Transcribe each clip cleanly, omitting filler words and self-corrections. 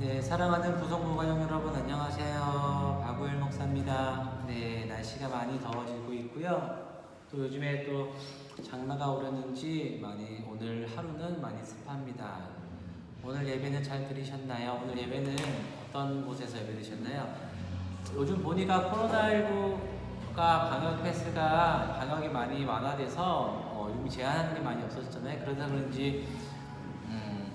네, 사랑하는 부성부 가족 여러분 안녕하세요. 박우일 목사입니다. 네, 날씨가 많이 더워지고 있고요. 또 요즘에 또 장마가 오려는지 많이 오늘 하루는 많이 습합니다. 오늘 예배는 잘 들으셨나요? 오늘 예배는 어떤 곳에서 예배 드셨나요? 요즘 보니까 코로나19가 방역 패스가 방역이 많이 완화돼서 요즘 제한하는 게 많이 없어졌잖아요. 그러다 그런지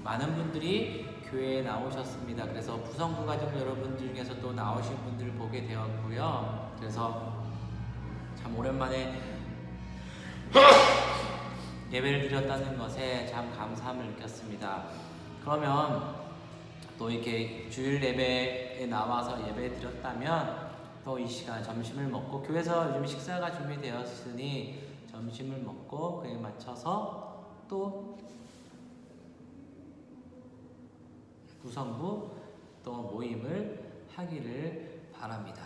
많은 분들이 교회에 나오셨습니다. 그래서 부성부 가족 여러분 중에서 또 나오신 분들을 보게 되었고요. 그래서 참 오랜만에 예배를 드렸다는 것에 참 감사함을 느꼈습니다. 그러면 또 이렇게 주일 예배에 나와서 예배 드렸다면 또 이 시간 점심을 먹고 교회에서 요즘 식사가 준비되었으니 점심을 먹고 그에 맞춰서 또 부성부 또 모임을 하기를 바랍니다.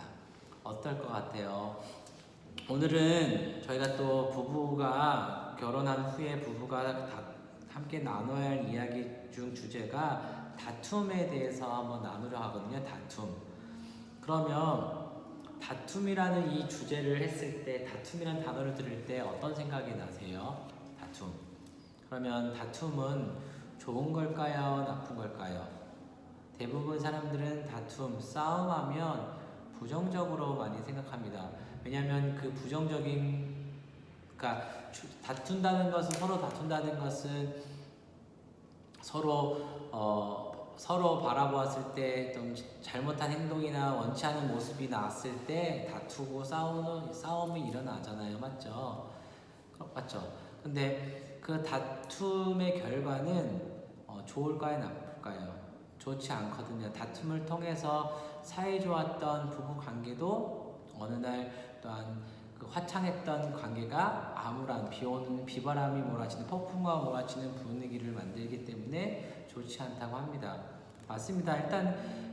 어떨 것 같아요? 오늘은 저희가 또 부부가 결혼한 후에 부부가 함께 나눠야 할 이야기 중 주제가 다툼에 대해서 한번 나누려 하거든요. 다툼. 그러면 다툼이라는 이 주제를 했을 때 다툼이라는 단어를 들을 때 어떤 생각이 나세요? 다툼. 그러면 다툼은 좋은 걸까요? 나쁜 걸까요? 대부분 사람들은 다툼, 싸움하면 부정적으로 많이 생각합니다. 왜냐하면 그 부정적인, 그러니까 다툰다는 것은 서로 다툰다는 것은 서로 바라보았을 때 좀 잘못한 행동이나 원치 않은 모습이 나왔을 때 다투고 싸움이 일어나잖아요, 맞죠? 근데 그 다툼의 결과는 좋을까요, 나쁠까요? 좋지 않거든요. 다툼을 통해서 사이좋았던 부부 관계도 어느 날 또한 그 화창했던 관계가 암울한 비바람이 몰아치는 폭풍과 몰아치는 분위기를 만들기 때문에 좋지 않다고 합니다. 맞습니다.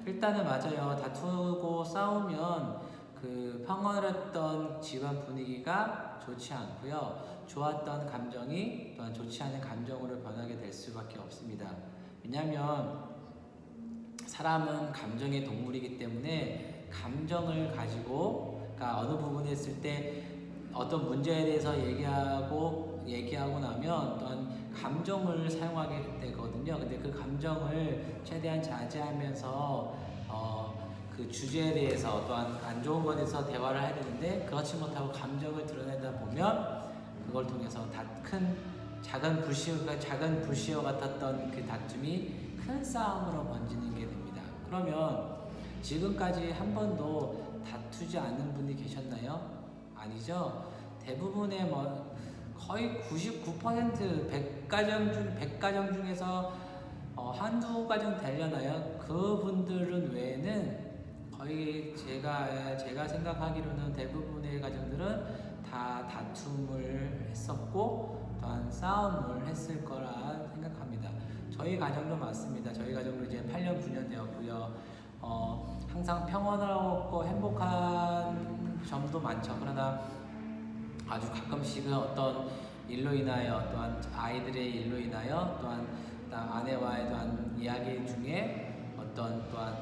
일단은 맞아요. 다투고 싸우면 그 평화로웠던 집안 분위기가 좋지 않고요. 좋았던 감정이 또한 좋지 않은 감정으로 변하게 될 수밖에 없습니다. 왜냐하면 사람은 감정의 동물이기 때문에 감정을 가지고, 그러니까 어느 부분에 있을 때 어떤 문제에 대해서 얘기하고 나면 또한 감정을 사용하게 되거든요. 근데 그 감정을 최대한 자제하면서 그 주제에 대해서 또한 안 좋은 것에 대해서 대화를 해야 되는데 그렇지 못하고 감정을 드러내다 보면 그걸 통해서 작은 불씨와 같았던 그 다툼이 큰 싸움으로 번지는 게 됩니다. 그러면 지금까지 한 번도 다투지 않는 분이 계셨나요? 아니죠. 대부분의 거의 99% 100가정 중에서 한두 가정 되려나요? 그분들은 외에는 거의 제가 생각하기로는 대부분의 가정들은 다 다툼을 했었고 또한 싸움을 했을 거라 생각합니다. 저희 가정도 맞습니다. 저희 가정도 이제 8년 9년 되었고요. 항상 평온하고 행복한 점도 많죠. 그러나 아주 가끔씩은 어떤 일로 인하여 또한 아이들의 일로 인하여 또한 아내와의 또한 이야기 중에 어떤 또한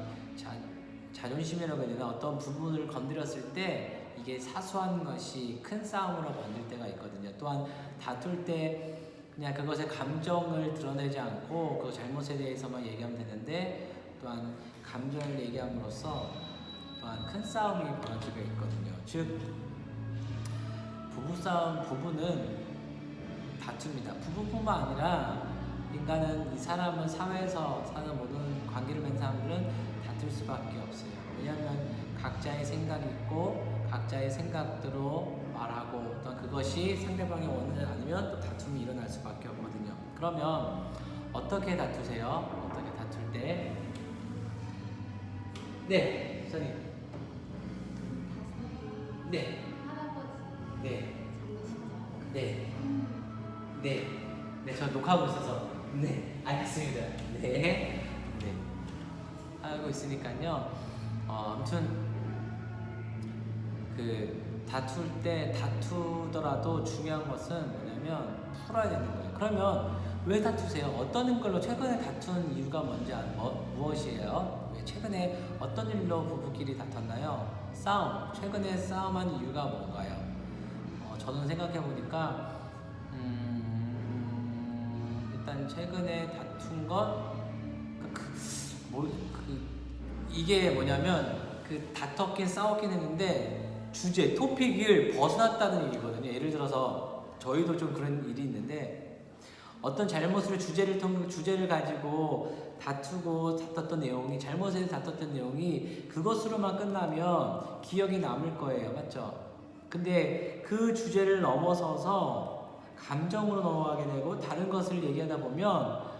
자존심이라고 해야 되나 어떤 부분을 건드렸을 때 이게 사소한 것이 큰 싸움으로 번질 때가 있거든요. 또한 다툴 때 그냥 그것의 감정을 드러내지 않고 그 잘못에 대해서만 얘기하면 되는데 또한 감정을 얘기함으로써 또한 큰 싸움이 벌어지게 있거든요. 즉 부부는 다툽니다. 부부뿐만 아니라 이 사람은 사회에서 사는 모든 관계를 맺는 사람들은 다툴 수밖에 없어요. 왜냐하면 각자의 생각이 있고 각자의 생각대로 말하고 또 그것이 상대방이 원하지 않으면 또 다툼이 일어날 수밖에 없거든요. 그러면 어떻게 다투세요? 어떻게 다툴 때? 네, 선생님. 네. 네. 네. 네, 저 녹화하고 있어서. 네, 알겠습니다. 네. 하고 있으니까요. 아무튼 그 다투더라도 중요한 것은 뭐냐면 풀어야 되는 거예요. 그러면 왜 다투세요? 어떤 걸로 최근에 다툰 이유가 무엇이에요? 왜 최근에 어떤 일로 부부끼리 다퉜나요? 싸움. 최근에 싸움한 이유가 뭔가요? 저는 생각해 보니까 일단 최근에 다툰 건 이게 뭐냐면 다퉜긴 싸웠긴 했는데 주제 토픽을 벗어났다는 얘기거든요. 예를 들어서 저희도 좀 그런 일이 있는데 어떤 잘못을 주제를 가지고 다퉜던 내용이 잘못에 다퉜던 내용이 그것으로만 끝나면 기억이 남을 거예요. 맞죠? 근데 그 주제를 넘어서서 감정으로 넘어가게 되고 다른 것을 얘기하다 보면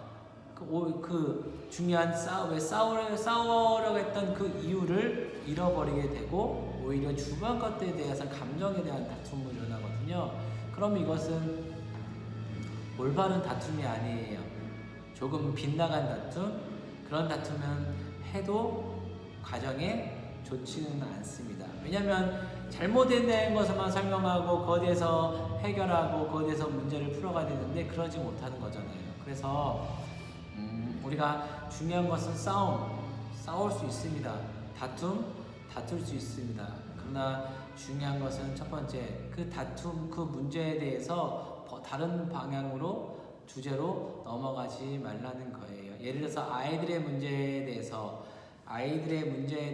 중요한 싸우려고 했던 그 이유를 잃어버리게 되고 오히려 주변 것들에 대해서 감정에 대한 다툼이 일어나거든요. 그럼 이것은 올바른 다툼이 아니에요. 조금 빗나간 다툼, 그런 다툼은 해도 가정에 좋지는 않습니다. 왜냐하면 잘못된 것만 설명하고 거기에 대해서 해결하고 거기에 대해서 문제를 풀어가야 되는데 그러지 못하는 거잖아요. 그래서 우리가 중요한 것은 싸울 수 있습니다. 다툴 수 있습니다. 그러나 중요한 것은 첫 번째, 그 다툼, 그 문제에 대해서 다른 방향으로 주제로 넘어가지 말라는 거예요. 예를 들어서 아이들의 문제에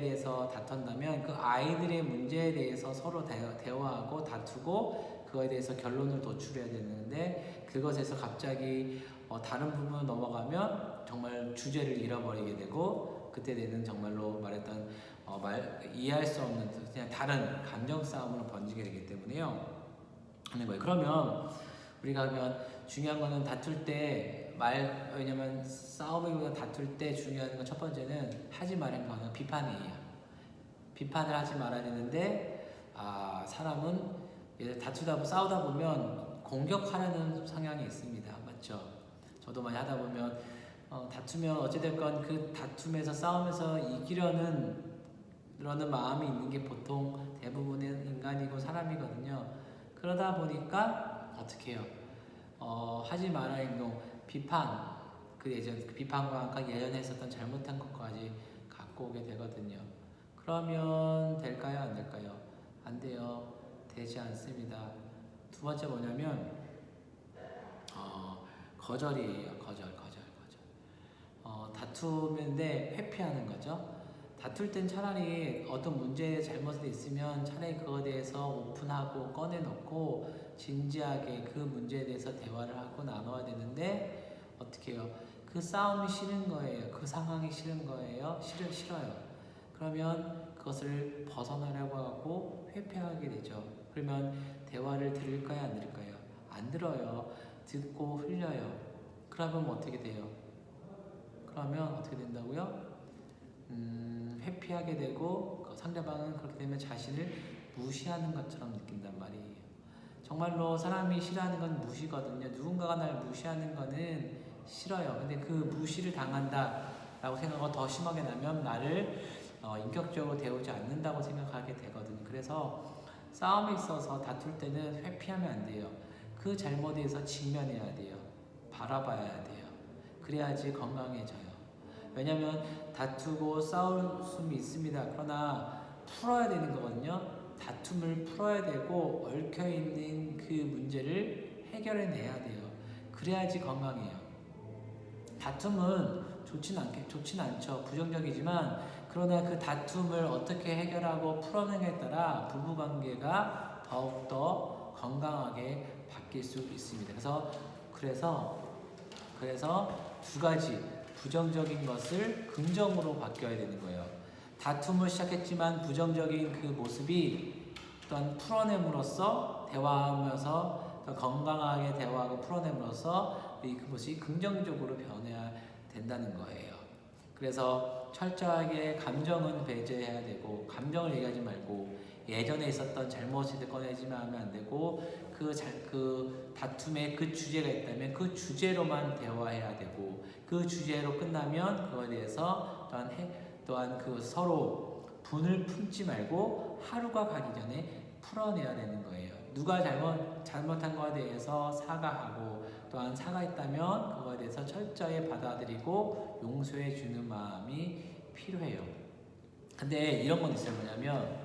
대해서 다툰다면 그 아이들의 문제에 대해서 서로 대화하고 다투고 그거에 대해서 결론을 도출해야 되는데 그것에서 갑자기 다른 부분으로 넘어가면 정말 주제를 잃어버리게 되고 그때 되는 정말로 말했던 이해할 수 없는 그냥 다른 감정 싸움으로 번지게 되기 때문에요. 하는 거예요. 그러면 우리가 그러면 중요한 거는 다툴 때 왜냐면 싸움이보다 다툴 때 중요한 건 첫 번째는 하지 말아야 하는 비판이에요. 비판을 하지 말아야 되는데 사람은 싸우다 보면 공격하려는 성향이 있습니다. 맞죠? 저도 많이 하다 보면 다투면 어찌됐건 그 다툼에서 싸움에서 이기려는 그러는 마음이 있는 게 보통 대부분의 인간이고 사람이거든요. 그러다 보니까 어떻게 해요? 하지 말아야 행동, 비판, 비판과 함께 예전에 했었던 잘못한 것까지 갖고 오게 되거든요. 그러면 될까요? 안 될까요? 안 돼요. 되지 않습니다. 두 번째 뭐냐면 거절이에요. 거절. 다투는데 회피하는 거죠. 다툴 땐 차라리 어떤 문제에 잘못이 있으면 차라리 그거에 대해서 오픈하고 꺼내놓고 진지하게 그 문제에 대해서 대화를 하고 나눠야 되는데 어떻게 해요? 그 싸움이 싫은 거예요. 그 상황이 싫은 거예요. 싫어요. 그러면 그것을 벗어나려고 하고 회피하게 되죠. 그러면 대화를 들을까요? 안 들을까요? 안 들어요. 듣고 흘려요. 그러면 어떻게 돼요? 그러면 어떻게 된다고요? 회피하게 되고 상대방은 그렇게 되면 자신을 무시하는 것처럼 느낀단 말이에요. 정말로 사람이 싫어하는 건 무시거든요. 누군가가 날 무시하는 거는 싫어요. 근데 그 무시를 당한다라고 생각하고 더 심하게 나면 나를 인격적으로 대우지 않는다고 생각하게 되거든요. 그래서 싸움에 있어서 다툴 때는 회피하면 안 돼요. 그 잘못에 대해서 직면해야 돼요. 바라봐야 돼요. 그래야지 건강해져요. 왜냐면 다투고 싸울 수는 있습니다. 그러나 풀어야 되는 거거든요. 다툼을 풀어야 되고 얽혀있는 그 문제를 해결해내야 돼요. 그래야지 건강해요. 다툼은 좋진 않죠. 부정적이지만 그러나 그 다툼을 어떻게 해결하고 풀어내냐에 따라 부부관계가 더욱더 건강하게 바뀔 수 있습니다. 그래서 두 가지 부정적인 것을 긍정으로 바뀌어야 되는 거예요. 다툼을 시작했지만 부정적인 그 모습이 또한 풀어냄으로써 대화하면서 더 건강하게 대화하고 풀어냄으로써 그것이 긍정적으로 변해야 된다는 거예요. 그래서 철저하게 감정은 배제해야 되고 감정을 얘기하지 말고 예전에 있었던 잘못을 꺼내지만 하면 안 되고 그 다툼에 그 주제가 있다면 그 주제로만 대화해야 되고 그 주제로 끝나면 그거에 대해서 또한 그 서로 분을 품지 말고 하루가 가기 전에 풀어내야 되는 거예요. 누가 잘못한 거에 대해서 사과하고 또 또한 사가 있다면 그거에 대해서 철저히 받아들이고 용서해 주는 마음이 필요해요. 근데 이런 건 있어요. 뭐냐면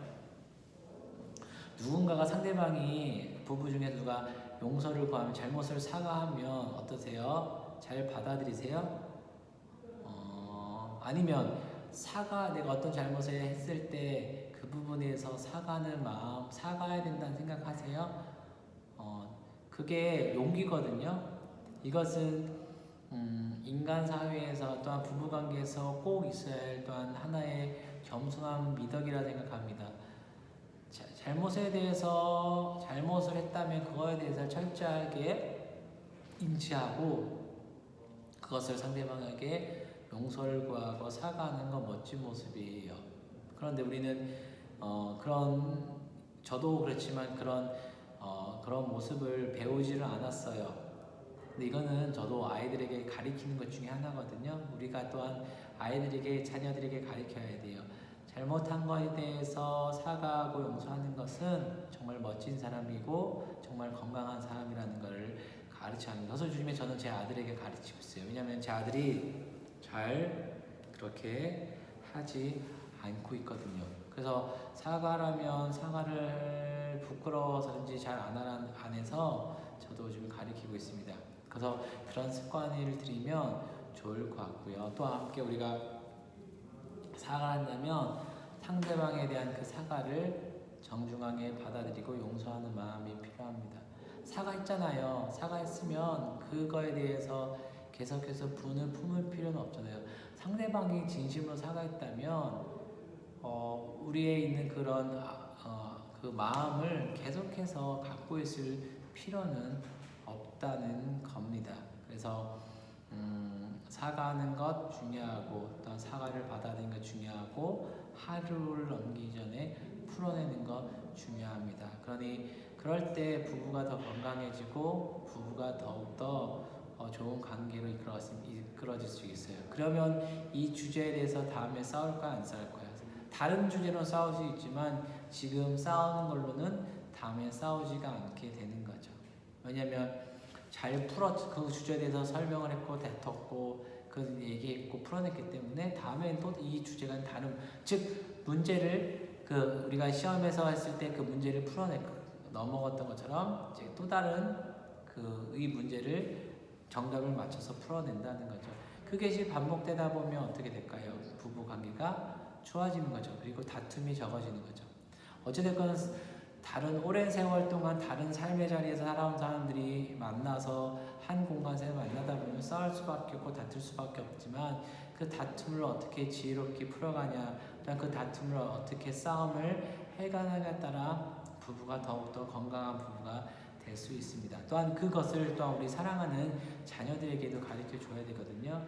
누군가가 상대방이 부부 중에 누가 용서를 구하면 잘못을 사과하면 어떠세요? 잘 받아들이세요? 아니면 내가 어떤 잘못을 했을 때 그 부분에서 사과하는 마음, 사과해야 된다는 생각하세요? 그게 용기거든요. 이것은 인간 사회에서 또한 부부관계에서 꼭 있어야 할 또한 하나의 겸손한 미덕이라 생각합니다. 잘못에 대해서 잘못을 했다면 그거에 대해서 철저하게 인지하고 그것을 상대방에게 용서를 구하고 사과하는 건 멋진 모습이에요. 그런데 우리는 저도 그렇지만 그런 모습을 배우지를 않았어요. 근데 이거는 저도 아이들에게 가르치는 것 중에 하나거든요. 우리가 또한 자녀들에게 가르쳐야 돼요. 잘못한 것에 대해서 사과하고 용서하는 것은 정말 멋진 사람이고 정말 건강한 사람이라는 것을 가르쳐야 합니다. 그래서 요즘에 저는 제 아들에게 가르치고 있어요. 왜냐하면 제 아들이 잘 그렇게 하지 않고 있거든요. 그래서 사과라면 사과를 부끄러워서든지 잘 안 해서 저도 요즘 가르치고 있습니다. 그래서 그런 습관을 들이면 좋을 것 같고요. 또 함께 우리가 사과한다면 상대방에 대한 그 사과를 정중하게 받아들이고 용서하는 마음이 필요합니다. 사과했잖아요. 사과했으면 그거에 대해서 계속해서 분을 품을 필요는 없잖아요. 상대방이 진심으로 사과했다면 우리에 있는 그런 그 마음을 계속해서 갖고 있을 필요는 없다는 겁니다. 그래서 사과하는 것 중요하고 또 사과를 받아들이는 것 중요하고 하루를 넘기기 전에 풀어내는 것 중요합니다. 그러니 그럴 때 부부가 더 건강해지고 부부가 더욱더 좋은 관계로 이끌어질 수 있어요. 그러면 이 주제에 대해서 다음에 싸울까 안 싸울까요? 다른 주제로 싸울 수 있지만 지금 싸우는 걸로는 다음에 싸우지가 않게 되는 거죠. 왜냐하면 그 주제에 대해서 설명을 했고 다퉜고 그 얘기했고 풀어냈기 때문에 다음엔 또 이 주제가 즉 문제를 우리가 시험에서 했을 때 그 문제를 넘어갔던 것처럼 이제 또 다른 이 문제를 정답을 맞춰서 풀어낸다는 거죠. 그게 반복되다 보면 어떻게 될까요? 부부 관계가 좋아지는 거죠. 그리고 다툼이 적어지는 거죠. 어찌됐건 오랜 세월 동안 다른 삶의 자리에서 살아온 사람들이 만나서 한 공간에서 만나다 보면 싸울 수밖에 없고 다툴 수밖에 없지만 그 다툼을 어떻게 지혜롭게 풀어가냐, 그 다툼을 어떻게 싸움을 해가냐에 따라 부부가 더욱더 건강한 부부가 될 수 있습니다. 또한 그것을 또한 우리 사랑하는 자녀들에게도 가르쳐 줘야 되거든요.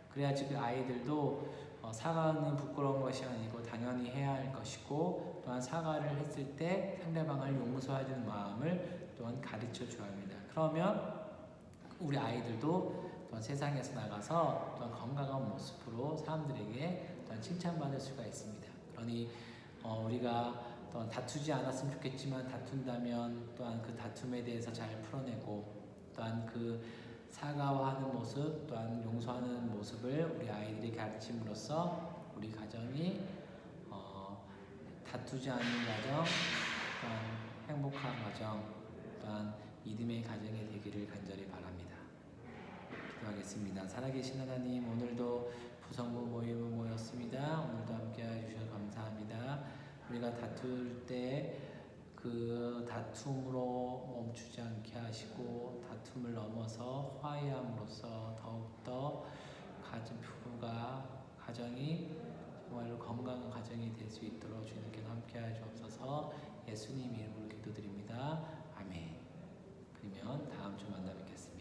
그래야지 그 아이들도 사과는 부끄러운 것이 아니고 당연히 해야 할 것이고 또한 사과를 했을 때 상대방을 용서하는 마음을 또한 가르쳐 줘야 합니다. 그러면 우리 아이들도 또한 세상에서 나가서 또한 건강한 모습으로 사람들에게 또한 칭찬받을 수가 있습니다. 그러니 우리가 또한 다투지 않았으면 좋겠지만 다툰다면 또한 그 다툼에 대해서 잘 풀어내고 또한 그 사과하는 모습 또한 용서하는 모습을 우리 아이들이 가르침으로써 우리 가정이 다투지 않는 가정 또한 행복한 가정 또한 믿음의 가정이 되기를 간절히 바랍니다. 기도하겠습니다. 살아계신 하나님, 오늘도 부성부 모임을 모였습니다. 오늘도 함께 해주셔서 감사합니다. 우리가 다툴 때 그 다툼으로 멈추지 않게 하시고 다툼을 넘어서 화해함으로써 더욱더 가정이 정말로 건강한 가정이 될 수 있도록 주님께서 함께하여 주옵소서. 예수님 이름으로 기도드립니다. 아멘. 그러면 다음 주 만나 뵙겠습니다.